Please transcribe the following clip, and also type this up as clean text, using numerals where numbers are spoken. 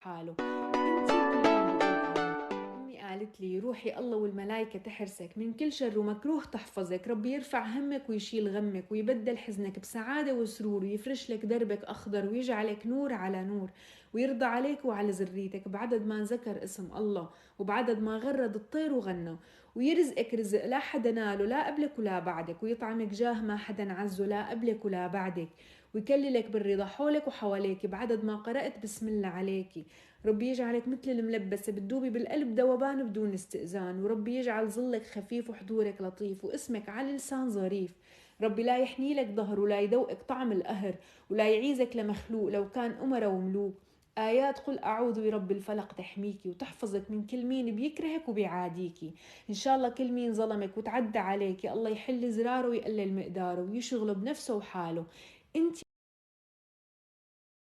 حاله. انتي كل يوم بقول آمين. أمي قالت لي روحي الله والملايكة تحرسك من كل شر ومكروه، تحفظك ربي يرفع همك ويشيل غمك ويبدل حزنك بسعادة وسرور، ويفرش لك دربك أخضر ويجعلك نور على نور، ويرضى عليك وعلى ذريتك بعدد ما ذكر اسم الله وبعدد ما غرد الطير وغنى، ويرزقك رزق لا حدا ناله لا قبلك ولا بعدك، ويطعمك جاه ما حدا عزه لا قبلك ولا بعدك، ويكللك بالرضا حولك وحواليك بعدد ما قرأت بسم الله عليكي. ربي يجعلك مثل الملبسة بتدوبي بالقلب ذوبان بدون استئذان، وربي يجعل ظلك خفيف وحضورك لطيف واسمك على لسان ظريف. ربي لا يحني لك ظهر ولا يذوقك طعم القهر ولا يعيزك لمخلوق لو كان أمرا وملوك. آيات قل أعوذ برب الفلق تحميكي وتحفظك من كل مين بيكرهك وبيعاديكي. إن شاء الله كل مين ظلمك وتعدى عليكي الله يحل زراره ويقلل مقداره ويشغله بنفسه وحاله. انت